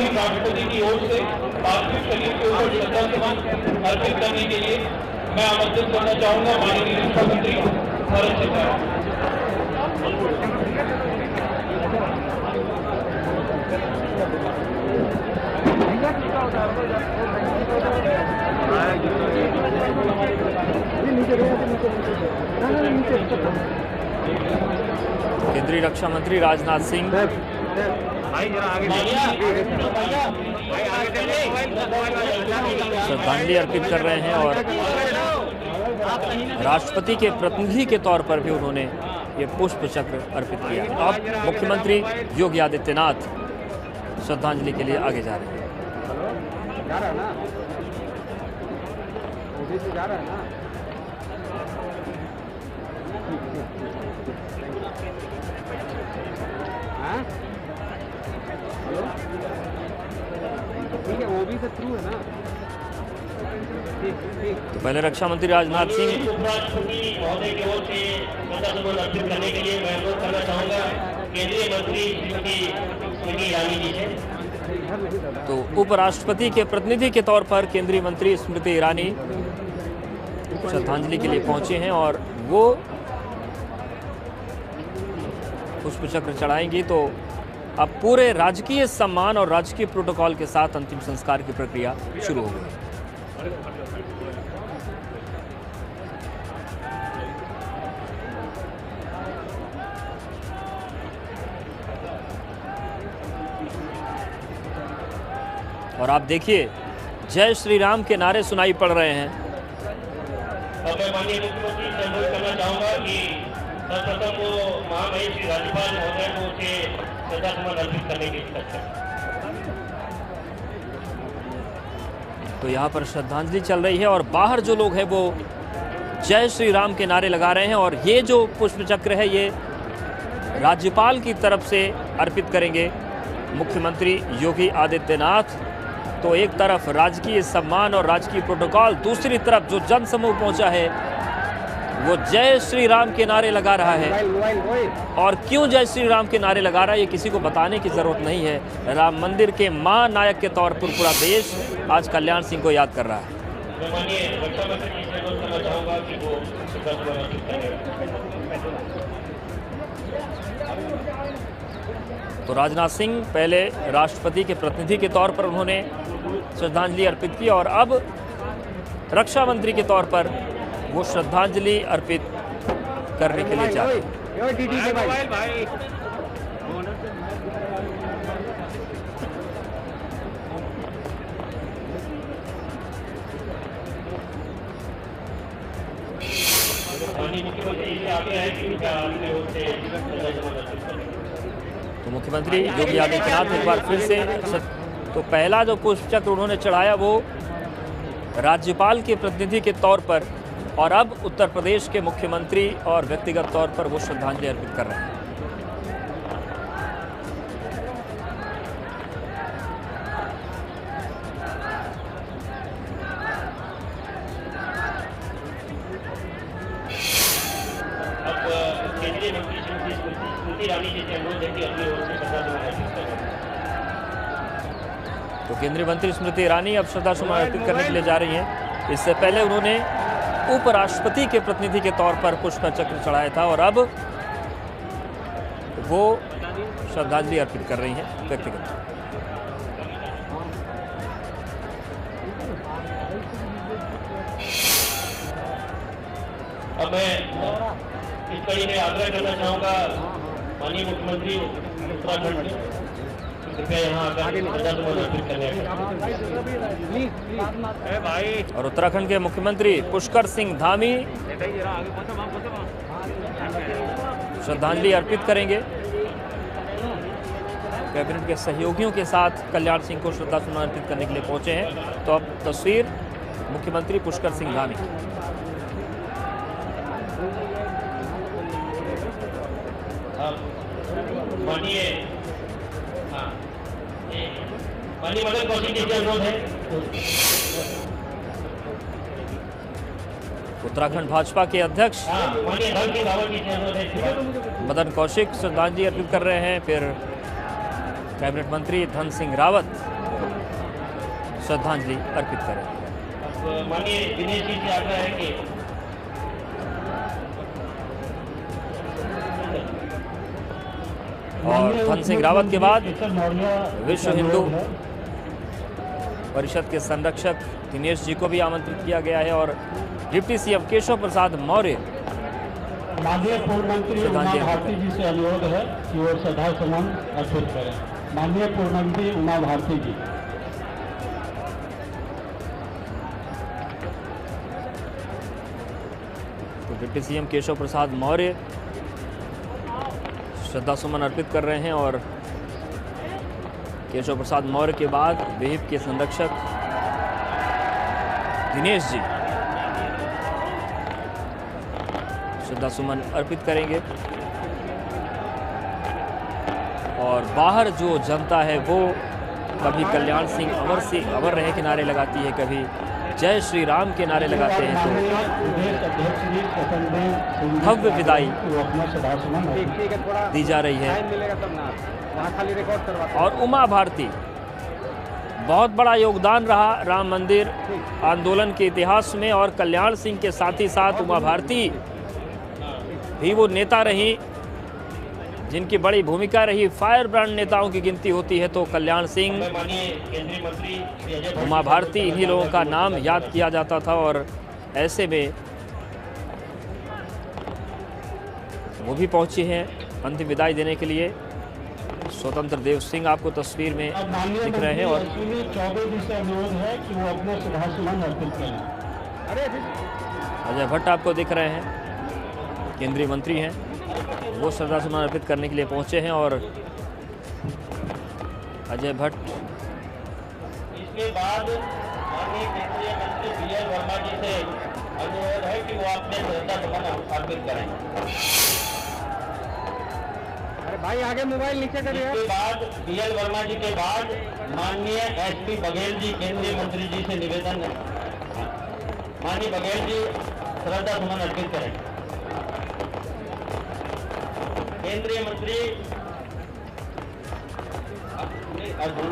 तत्कालीन राष्ट्रपति की ओर से पार्थिव शरीर के ऊपर श्रद्धासुमन अर्पित करने के लिए मैं आमंत्रित करना चाहूंगा माननीय रक्षा मंत्री भरत सिंह। केंद्रीय रक्षा मंत्री राजनाथ सिंह श्रद्धांजलि अर्पित कर रहे हैं और राष्ट्रपति के प्रतिनिधि के तौर पर भी उन्होंने ये पुष्प चक्र अर्पित किया। अब मुख्यमंत्री योगी आदित्यनाथ श्रद्धांजलि के लिए आगे जा रहे हैं। ठीक है, वो भी तो थ्रू है ना। तो पहले रक्षा मंत्री राजनाथ सिंह उपराष्ट्रपति महोदय की ओर से श्रद्धासुमन अर्पित करने के लिए मैं अनुरोध करना चाहूंगा केंद्रीय मंत्री श्रीमती स्मृति ईरानी जी से। तो उपराष्ट्रपति के प्रतिनिधि के तौर पर केंद्रीय मंत्री स्मृति ईरानी श्रद्धांजलि के लिए पहुंचे हैं और वो पुष्प चक्र चढ़ाएंगी। तो अब पूरे राजकीय सम्मान और राजकीय प्रोटोकॉल के साथ अंतिम संस्कार की प्रक्रिया शुरू हो गई। और आप देखिए जय श्री राम के नारे सुनाई पड़ रहे हैं। अब मैं माननीय मुख्यमंत्री से अनुरोध करना चाहूंगा कि सर्वप्रथम को महामहिम राज्यपाल महोदय को उसे श्रद्धासुमन अर्पित करने की इच्छा। तो यहाँ पर श्रद्धांजलि चल रही है और बाहर जो लोग हैं वो जय श्री राम के नारे लगा रहे हैं और ये जो पुष्प चक्र है ये राज्यपाल की तरफ से अर्पित करेंगे मुख्यमंत्री योगी आदित्यनाथ। तो एक तरफ राजकीय सम्मान और राजकीय प्रोटोकॉल, दूसरी तरफ जो जनसमूह पहुंचा है वो जय श्री राम के नारे लगा रहा है। और क्यों जय श्री राम के नारे लगा रहा है ये किसी को बताने की जरूरत नहीं है। राम मंदिर के महानायक के तौर पर पूरा देश आज कल्याण सिंह को याद कर रहा है। तो राजनाथ सिंह पहले राष्ट्रपति के प्रतिनिधि के तौर पर उन्होंने श्रद्धांजलि अर्पित की और अब रक्षा मंत्री के तौर पर वो श्रद्धांजलि अर्पित करने के लिए जा रहे हैं। तो मुख्यमंत्री योगी आदित्यनाथ एक बार फिर से तो पहला जो पुष्प चक्र उन्होंने चढ़ाया वो राज्यपाल के प्रतिनिधि के तौर पर और अब उत्तर प्रदेश के मुख्यमंत्री और व्यक्तिगत तौर पर वो श्रद्धांजलि अर्पित कर रहे हैं। अब केंद्रीय मंत्री स्मृति ईरानी जी से अनुरोध है कि अपनी ओर से श्रद्धासुमन अर्पित करें। तो केंद्रीय मंत्री स्मृति ईरानी अब श्रद्धासुमन अर्पित करने के लिए जा रही हैं। इससे पहले उन्होंने उपराष्ट्रपति के प्रतिनिधि के तौर पर पुष्प चक्र चढ़ाया था और अब वो श्रद्धांजलि अर्पित कर रही हैं व्यक्तिगत। अब मैं इस कड़ी में आग्रह करना चाहूंगा माननीय मुख्यमंत्री उत्तराखंड कृपया यहाँ आकर श्रद्धासुमन अर्पित करने और उत्तराखंड के मुख्यमंत्री पुष्कर सिंह धामी श्रद्धांजलि अर्पित करेंगे। कैबिनेट के सहयोगियों के साथ कल्याण सिंह को श्रद्धासुमन अर्पित करने के लिए पहुंचे हैं। तो अब तस्वीर मुख्यमंत्री पुष्कर सिंह धामी। माननीय मदन कौशिक जी से अनुरोध है। उत्तराखंड भाजपा के अध्यक्ष मदन कौशिक श्रद्धांजलि अर्पित कर रहे हैं। फिर कैबिनेट मंत्री धन सिंह रावत श्रद्धांजलि अर्पित करेंगे। अब माननीय दिनेश जी से आग्रह है कि और धन सिंह रावत के बाद विश्व हिंदू परिषद के संरक्षक दिनेश जी को भी आमंत्रित किया गया है और डिप्टी सीएम केशव प्रसाद मौर्य माननीय पूर्व मंत्री उमा भारती जी से अनुरोध है कि वो श्रद्धा सुमन अर्पित करें। माननीय पूर्व मंत्री उमा भारती जी। तो डिप्टी सीएम केशव प्रसाद मौर्य श्रद्धा सुमन अर्पित कर रहे हैं और केशव प्रसाद मौर्य के बाद विहिप के संरक्षक दिनेश जी श्रद्धा सुमन अर्पित करेंगे। और बाहर जो जनता है वो कभी कल्याण सिंह अमर से अमर रहे के नारे लगाती है, कभी जय श्री राम के नारे लगाते हैं। तो भव्य विदाई दी जा रही है और उमा भारती बहुत बड़ा योगदान रहा राम मंदिर आंदोलन के इतिहास में और कल्याण सिंह के साथ ही साथ उमा भारती भी वो नेता रही जिनकी बड़ी भूमिका रही। फायर ब्रांड नेताओं की गिनती होती है तो कल्याण सिंह, उमा भारती, इन्हीं लोगों का नाम याद किया जाता था। और ऐसे में वो भी पहुंचे हैं अंतिम विदाई देने के लिए। स्वतंत्र देव सिंह आपको तस्वीर में दिख रहे हैं और चौबे जी से अनुरोध है कि वो अपने श्रद्धा सुमन अर्पित करें। अजय भट्ट आपको दिख रहे हैं, केंद्रीय मंत्री हैं, वो श्रद्धा सुमन अर्पित करने के लिए पहुंचे हैं। और अजय भट्ट इसके बाद माननीय केंद्रीय मंत्री बीएल वर्मा जी से अनुरोध है कि वो अपने श्रद्धा सुमन अर्पित करें। अरे भाई आगे मोबाइल नीचे करिए। इसके बाद बीएल वर्मा जी के बाद माननीय एसपी बघेल जी केंद्रीय मंत्री जी से निवेदन है, माननीय बघेल जी श्रद्धा सुमन अर्पित करें। केंद्रीय मंत्री अर्जुन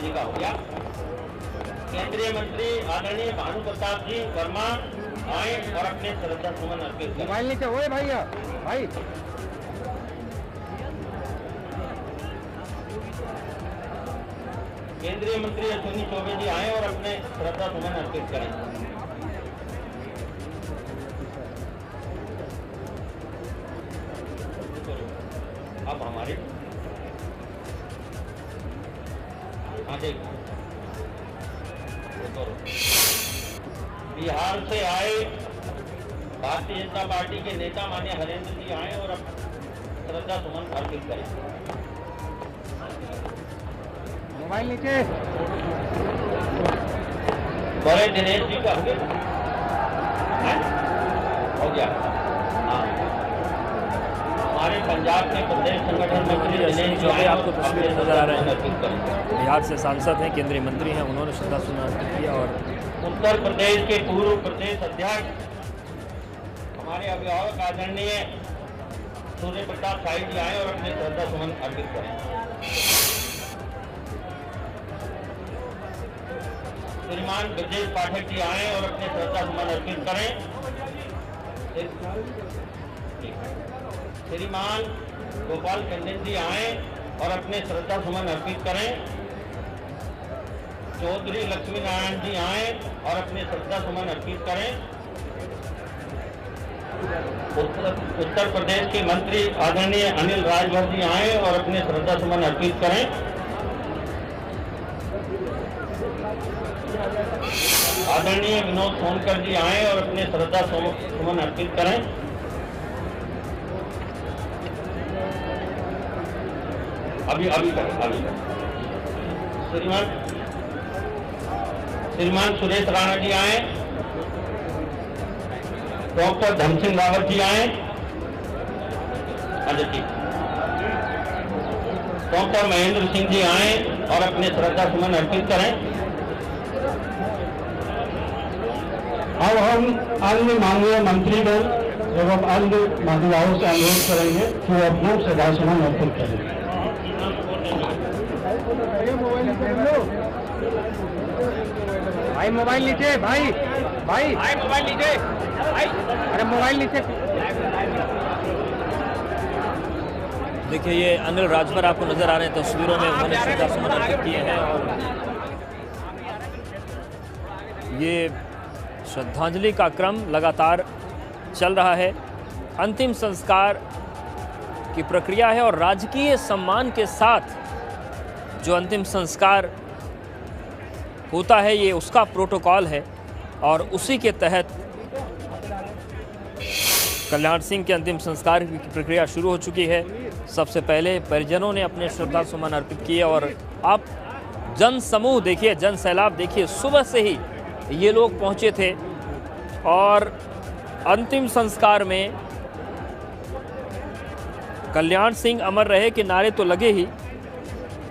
जी का हो गया। केंद्रीय मंत्री आदरणीय भानु प्रताप जी वर्मा आए और अपने श्रद्धा सुमन अर्पित करें। मोबाइल नीचे हुए भैया भाई। केंद्रीय मंत्री अश्विनी चौबे जी आए और अपने श्रद्धा सुमन अर्पित करें। अब हमारे बिहार से आए भारतीय जनता पार्टी के नेता माननीय हरेंद्र जी आए और अब श्रद्धा सुमन अर्पित करें। मोबाइल नीचे। बड़े दिनेश जी का हो गया। हमारे पंजाब के प्रदेश संगठन मंत्री दिनेश जी आए आपको तस्वीर नजर आ रहे हैं, अर्पित करें। बिहार से सांसद हैं, केंद्रीय मंत्री हैं, उन्होंने श्रद्धा सुमन अर्पित किया। और उत्तर प्रदेश के पूर्व प्रदेश अध्यक्ष हमारे अभिभावक आदरणीय सूर्य प्रताप शाही जी आए और अपने श्रद्धा सुमन अर्पित करें। श्रीमान ब्रजेश पाठक जी आए और अपने श्रद्धा सुमन अर्पित करें। श्रीमान गोपाल चंदन जी आए और अपने श्रद्धा सुमन अर्पित करें। चौधरी लक्ष्मी नारायण जी आए और अपने श्रद्धा सुमन अर्पित करें। उत्तर प्रदेश के मंत्री आदरणीय अनिल राजभर जी आए और अपने श्रद्धा सुमन अर्पित करें। आदरणीय विनोद सोनकर जी आए और अपने श्रद्धा सुमन अर्पित करें। अभी श्रीमान सुरेश राणा जी आए, डॉक्टर धन सिंह रावत जी आए। अच्छा ठीक। डॉक्टर महेंद्र सिंह जी आए और अपने श्रद्धा सुमन अर्पित करें। अब हम अन्य माननीय मंत्रीगण एवं अन्य महिलाओं से अनुरोध करेंगे कि वो अपना श्रद्धा सुमन अर्पित करें। मोबाइल भाई मोबाइल नीचे, भाई भाई भाई मोबाइल नीचे, भाई अरे मोबाइल नीचे। देखिए ये अनिल राजभर आपको नजर आ रहे हैं तस्वीरों में, उन्होंने श्रद्धासुमन अर्पित किए हैं और ये श्रद्धांजलि का क्रम लगातार चल रहा है। अंतिम संस्कार की प्रक्रिया है और राजकीय सम्मान के साथ जो अंतिम संस्कार होता है ये उसका प्रोटोकॉल है और उसी के तहत कल्याण सिंह के अंतिम संस्कार की प्रक्रिया शुरू हो चुकी है। सबसे पहले परिजनों ने अपने श्रद्धा सुमन अर्पित किए और आप जन समूह देखिए, जन सैलाब देखिए, सुबह से ही ये लोग पहुंचे थे और अंतिम संस्कार में कल्याण सिंह अमर रहे के नारे तो लगे ही,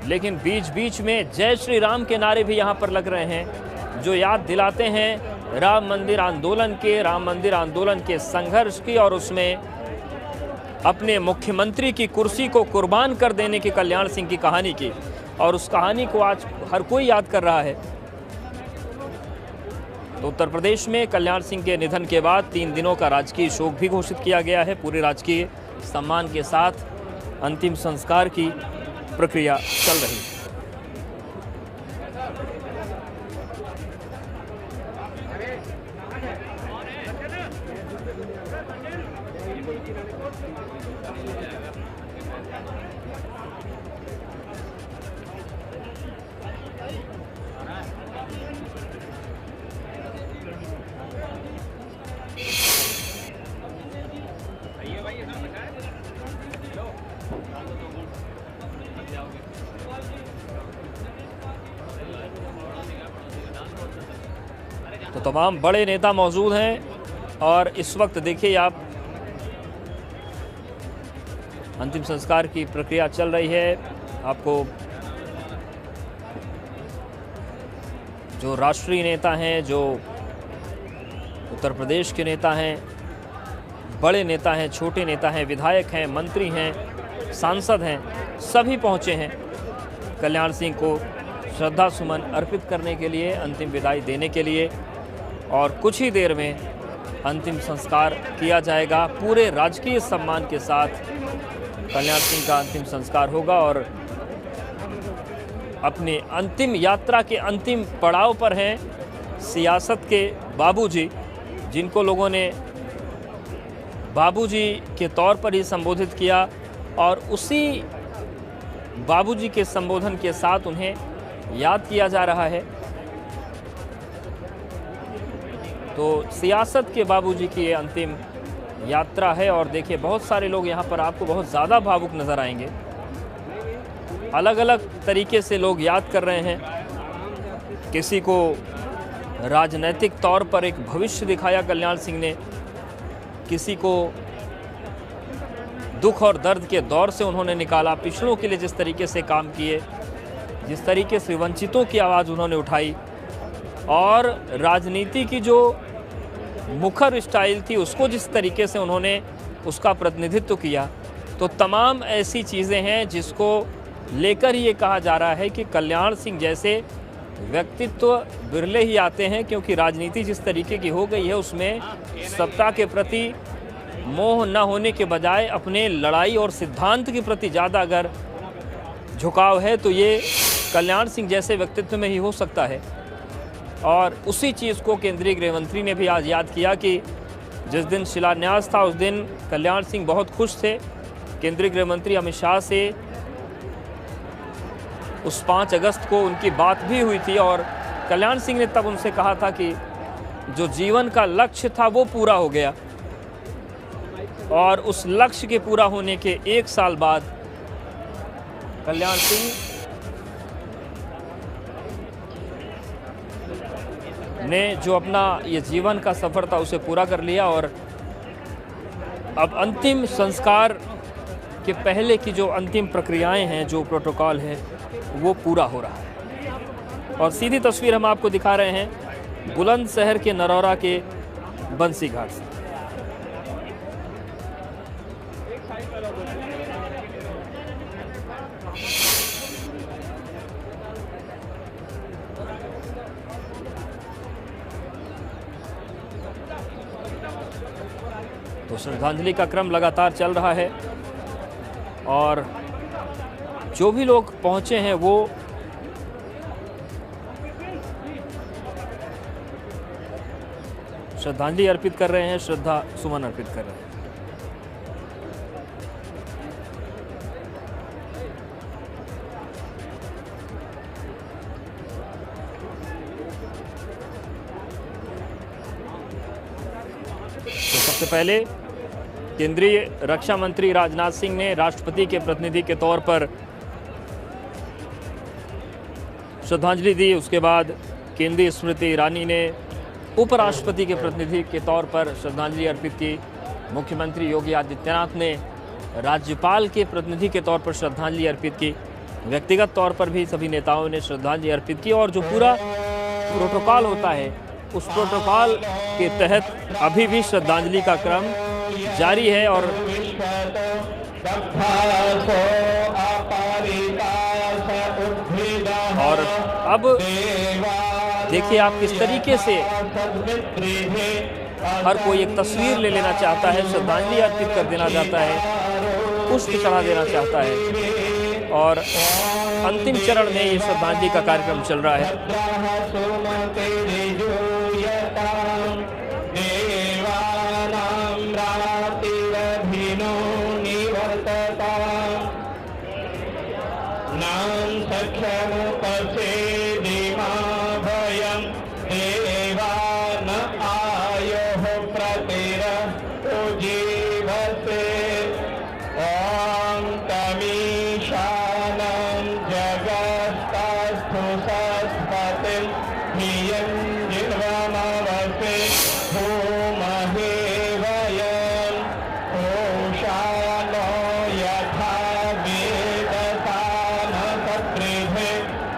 लेकिन बीच बीच में जय श्री राम के नारे भी यहाँ पर लग रहे हैं जो याद दिलाते हैं राम मंदिर आंदोलन के संघर्ष की और उसमें अपने मुख्यमंत्री की कुर्सी को कुर्बान कर देने की कल्याण सिंह की कहानी की। और उस कहानी को आज हर कोई याद कर रहा है। तो उत्तर प्रदेश में कल्याण सिंह के निधन के बाद 3 दिनों का राजकीय शोक भी घोषित किया गया है। पूरे राजकीय सम्मान के साथ अंतिम संस्कार की प्रक्रिया चल रही है। तो तमाम बड़े नेता मौजूद हैं और इस वक्त देखिए आप अंतिम संस्कार की प्रक्रिया चल रही है। आपको जो राष्ट्रीय नेता हैं, जो उत्तर प्रदेश के नेता हैं, बड़े नेता हैं, छोटे नेता हैं, विधायक हैं, मंत्री हैं, सांसद हैं, सभी पहुंचे हैं कल्याण सिंह को श्रद्धा सुमन अर्पित करने के लिए, अंतिम विदाई देने के लिए। और कुछ ही देर में अंतिम संस्कार किया जाएगा। पूरे राजकीय सम्मान के साथ कल्याण सिंह का अंतिम संस्कार होगा और अपनी अंतिम यात्रा के अंतिम पड़ाव पर हैं सियासत के बाबूजी, जिनको लोगों ने बाबूजी के तौर पर ही संबोधित किया और उसी बाबूजी के संबोधन के साथ उन्हें याद किया जा रहा है। तो सियासत के बाबूजी की ये अंतिम यात्रा है और देखिए बहुत सारे लोग यहाँ पर आपको बहुत ज़्यादा भावुक नज़र आएंगे। अलग अलग तरीके से लोग याद कर रहे हैं। किसी को राजनैतिक तौर पर एक भविष्य दिखाया कल्याण सिंह ने, किसी को दुख और दर्द के दौर से उन्होंने निकाला, पिछड़ों के लिए जिस तरीके से काम किए, जिस तरीके से वंचितों की आवाज़ उन्होंने उठाई और राजनीति की जो मुखर स्टाइल थी उसको जिस तरीके से उन्होंने उसका प्रतिनिधित्व किया, तो तमाम ऐसी चीज़ें हैं जिसको लेकर ये कहा जा रहा है कि कल्याण सिंह जैसे व्यक्तित्व बिरले ही आते हैं, क्योंकि राजनीति जिस तरीके की हो गई है उसमें सत्ता के प्रति मोह न होने के बजाय अपने लड़ाई और सिद्धांत के प्रति ज़्यादा अगर झुकाव है तो ये कल्याण सिंह जैसे व्यक्तित्व में ही हो सकता है। और उसी चीज़ को केंद्रीय गृह मंत्री ने भी आज याद किया कि जिस दिन शिलान्यास था उस दिन कल्याण सिंह बहुत खुश थे। केंद्रीय गृह मंत्री अमित शाह से उस 5 अगस्त को उनकी बात भी हुई थी और कल्याण सिंह ने तब उनसे कहा था कि जो जीवन का लक्ष्य था वो पूरा हो गया और उस लक्ष्य के पूरा होने के 1 साल बाद कल्याण सिंह ने जो अपना ये जीवन का सफ़र था उसे पूरा कर लिया और अब अंतिम संस्कार के पहले की जो अंतिम प्रक्रियाएं हैं, जो प्रोटोकॉल है, वो पूरा हो रहा है। और सीधी तस्वीर हम आपको दिखा रहे हैं बुलंदशहर के नरौरा के बंसी घाट से। तो श्रद्धांजलि का क्रम लगातार चल रहा है और जो भी लोग पहुंचे हैं वो श्रद्धांजलि अर्पित कर रहे हैं, श्रद्धा सुमन अर्पित कर रहे हैं। तो सबसे पहले केंद्रीय रक्षा मंत्री राजनाथ सिंह ने राष्ट्रपति के प्रतिनिधि के तौर पर श्रद्धांजलि दी। उसके बाद केंद्रीय स्मृति ईरानी ने उपराष्ट्रपति के प्रतिनिधि के तौर पर श्रद्धांजलि अर्पित की। मुख्यमंत्री योगी आदित्यनाथ ने राज्यपाल के प्रतिनिधि के तौर पर श्रद्धांजलि अर्पित की। व्यक्तिगत तौर पर भी सभी नेताओं ने श्रद्धांजलि अर्पित की और जो पूरा प्रोटोकॉल होता है उस प्रोटोकॉल के तहत अभी भी श्रद्धांजलि का क्रम जारी है। और अब देखिए आप किस तरीके से हर कोई एक तस्वीर ले लेना चाहता है, श्रद्धांजलि अर्पित कर देना चाहता है, पुष्प चढ़ा देना चाहता है और अंतिम चरण में ये श्रद्धांजलि का कार्यक्रम चल रहा है।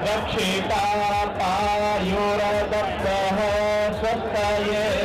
रक्षिता पायुरदत्तः स्वस्तये